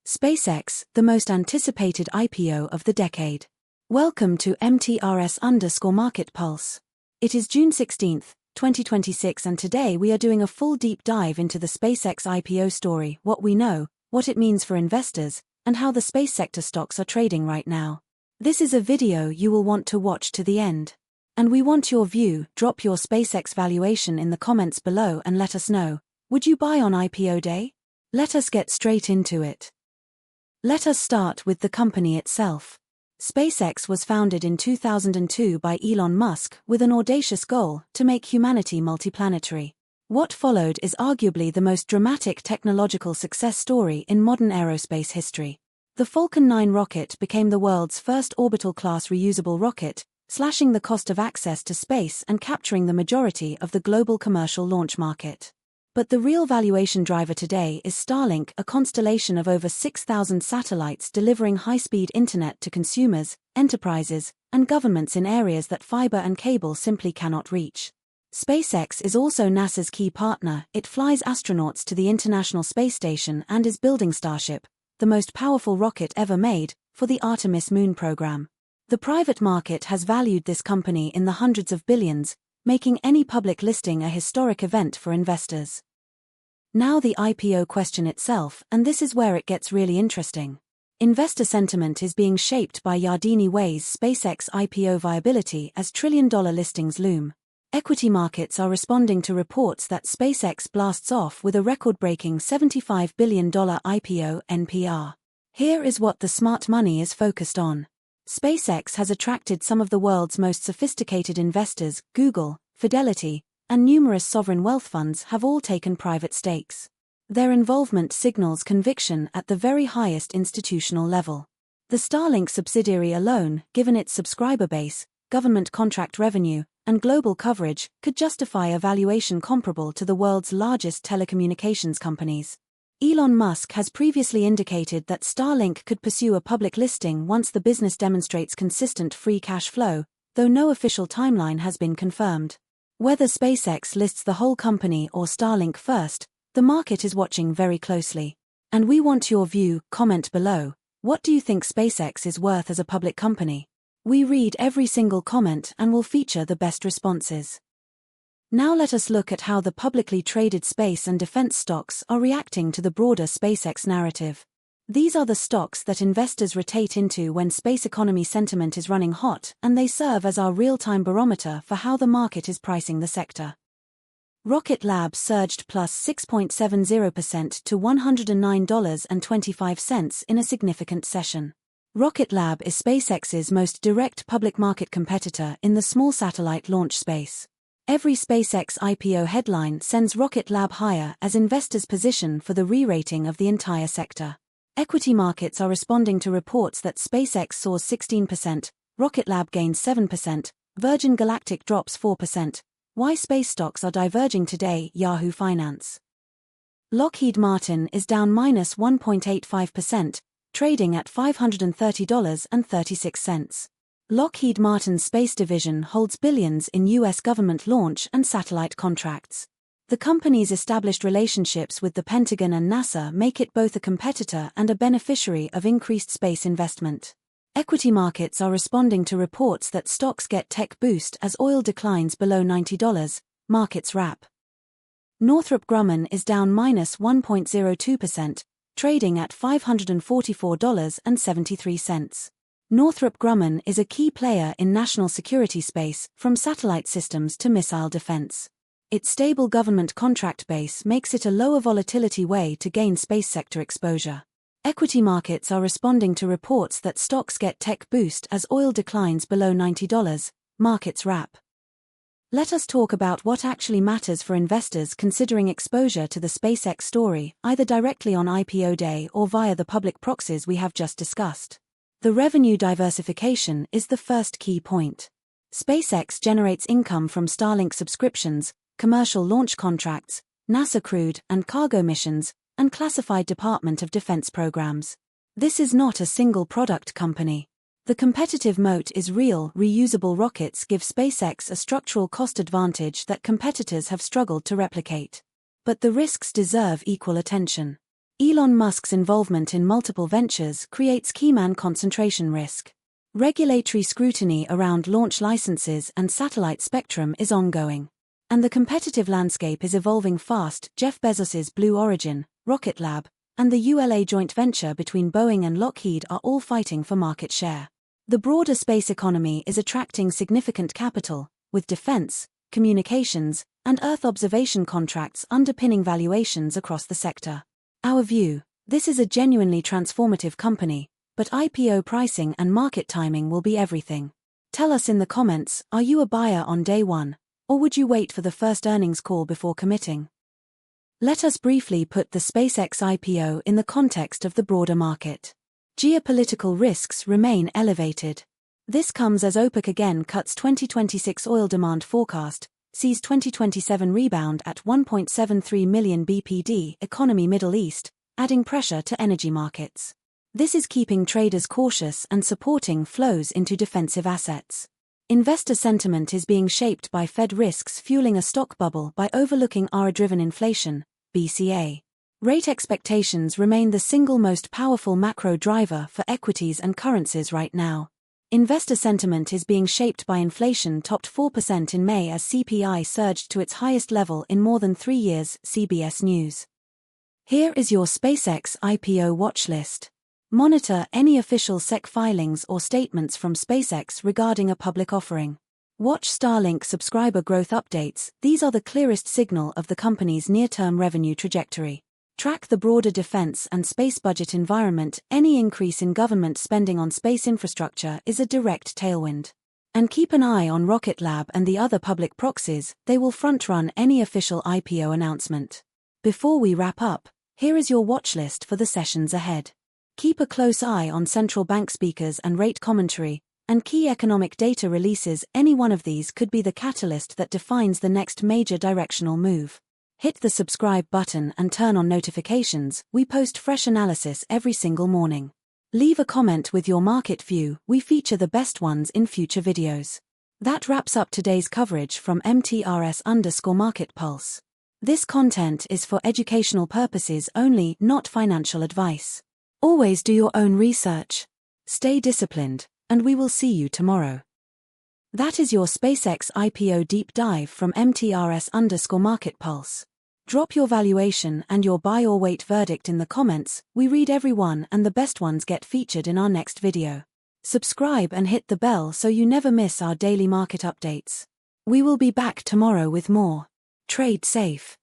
SpaceX, the most anticipated IPO of the decade. Welcome to MTRS_Market Pulse. It is June 16, 2026, and today we are doing a full deep dive into the SpaceX IPO story, what we know, what it means for investors, and how the space sector stocks are trading right now. This is a video you will want to watch to the end. And we want your view. Drop your SpaceX valuation in the comments below and let us know, would you buy on IPO day? Let us get straight into it. Let us start with the company itself. SpaceX was founded in 2002 by Elon Musk with an audacious goal to make humanity multiplanetary. What followed is arguably the most dramatic technological success story in modern aerospace history. The Falcon 9 rocket became the world's first orbital-class reusable rocket, slashing the cost of access to space and capturing the majority of the global commercial launch market. But the real valuation driver today is Starlink, a constellation of over 6,000 satellites delivering high-speed internet to consumers, enterprises, and governments in areas that fiber and cable simply cannot reach. SpaceX is also NASA's key partner. It flies astronauts to the International Space Station and is building Starship, the most powerful rocket ever made, for the Artemis moon program. The private market has valued this company in the hundreds of billions, making any public listing a historic event for investors. Now the IPO question itself, and this is where it gets really interesting. Investor sentiment is being shaped by Yardeni weighs SpaceX IPO viability as trillion-dollar listings loom. Equity markets are responding to reports that SpaceX blasts off with a record-breaking $75 billion IPO NPR. Here is what the smart money is focused on. SpaceX has attracted some of the world's most sophisticated investors. Google, Fidelity, and numerous sovereign wealth funds have all taken private stakes. Their involvement signals conviction at the very highest institutional level. The Starlink subsidiary alone, given its subscriber base, government contract revenue, and global coverage, could justify a valuation comparable to the world's largest telecommunications companies. Elon Musk has previously indicated that Starlink could pursue a public listing once the business demonstrates consistent free cash flow, though no official timeline has been confirmed. Whether SpaceX lists the whole company or Starlink first, the market is watching very closely. And we want your view. Comment below. What do you think SpaceX is worth as a public company? We read every single comment and will feature the best responses. Now let us look at how the publicly traded space and defense stocks are reacting to the broader SpaceX narrative. These are the stocks that investors rotate into when space economy sentiment is running hot, and they serve as our real-time barometer for how the market is pricing the sector. Rocket Lab surged plus 6.70% to $109.25 in a significant session. Rocket Lab is SpaceX's most direct public market competitor in the small satellite launch space. Every SpaceX IPO headline sends Rocket Lab higher as investors position for the re-rating of the entire sector. Equity markets are responding to reports that SpaceX soars 16%, Rocket Lab gains 7%, Virgin Galactic drops 4%. Why space stocks are diverging today? Yahoo Finance. Lockheed Martin is down minus 1.85%, trading at $530.36. Lockheed Martin's space division holds billions in U.S. government launch and satellite contracts. The company's established relationships with the Pentagon and NASA make it both a competitor and a beneficiary of increased space investment. Equity markets are responding to reports that stocks get tech boost as oil declines below $90, markets wrap. Northrop Grumman is down minus 1.02%, trading at $544.73. Northrop Grumman is a key player in national security space, from satellite systems to missile defense. Its stable government contract base makes it a lower volatility way to gain space sector exposure. Equity markets are responding to reports that stocks get tech boost as oil declines below $90, markets wrap. Let us talk about what actually matters for investors considering exposure to the SpaceX story, either directly on IPO day or via the public proxies we have just discussed. The revenue diversification is the first key point. SpaceX generates income from Starlink subscriptions, commercial launch contracts, NASA crewed and cargo missions, and classified Department of Defense programs. This is not a single product company. The competitive moat is real. Reusable rockets give SpaceX a structural cost advantage that competitors have struggled to replicate. But the risks deserve equal attention. Elon Musk's involvement in multiple ventures creates keyman concentration risk. Regulatory scrutiny around launch licenses and satellite spectrum is ongoing. And the competitive landscape is evolving fast. Jeff Bezos's Blue Origin, Rocket Lab, and the ULA joint venture between Boeing and Lockheed are all fighting for market share. The broader space economy is attracting significant capital, with defense, communications, and Earth observation contracts underpinning valuations across the sector. Our view: this is a genuinely transformative company, but IPO pricing and market timing will be everything. Tell us in the comments, are you a buyer on day one, or would you wait for the first earnings call before committing? Let us briefly put the SpaceX IPO in the context of the broader market. Geopolitical risks remain elevated. This comes as OPEC again cuts 2026 oil demand forecast, sees 2027 rebound at 1.73 million BPD economy Middle East, adding pressure to energy markets. This is keeping traders cautious and supporting flows into defensive assets. Investor sentiment is being shaped by Fed risks fueling a stock bubble by overlooking R-driven inflation, BCA. Rate expectations remain the single most powerful macro driver for equities and currencies right now. Investor sentiment is being shaped by inflation topped 4% in May as CPI surged to its highest level in more than 3 years, CBS News. Here is your SpaceX IPO watchlist. Monitor any official SEC filings or statements from SpaceX regarding a public offering. Watch Starlink subscriber growth updates. These are the clearest signal of the company's near-term revenue trajectory. Track the broader defense and space budget environment. Any increase in government spending on space infrastructure is a direct tailwind. And keep an eye on Rocket Lab and the other public proxies, they will front-run any official IPO announcement. Before we wrap up, here is your watchlist for the sessions ahead. Keep a close eye on central bank speakers and rate commentary, and key economic data releases. Any one of these could be the catalyst that defines the next major directional move. Hit the subscribe button and turn on notifications. We post fresh analysis every single morning. Leave a comment with your market view. We feature the best ones in future videos. That wraps up today's coverage from MTRS_Market Pulse. This content is for educational purposes only, not financial advice. Always do your own research. Stay disciplined, and we will see you tomorrow. That is your SpaceX IPO deep dive from MTRS_Market Pulse. Drop your valuation and your buy or wait verdict in the comments. We read every one and the best ones get featured in our next video. Subscribe and hit the bell so you never miss our daily market updates. We will be back tomorrow with more. Trade safe.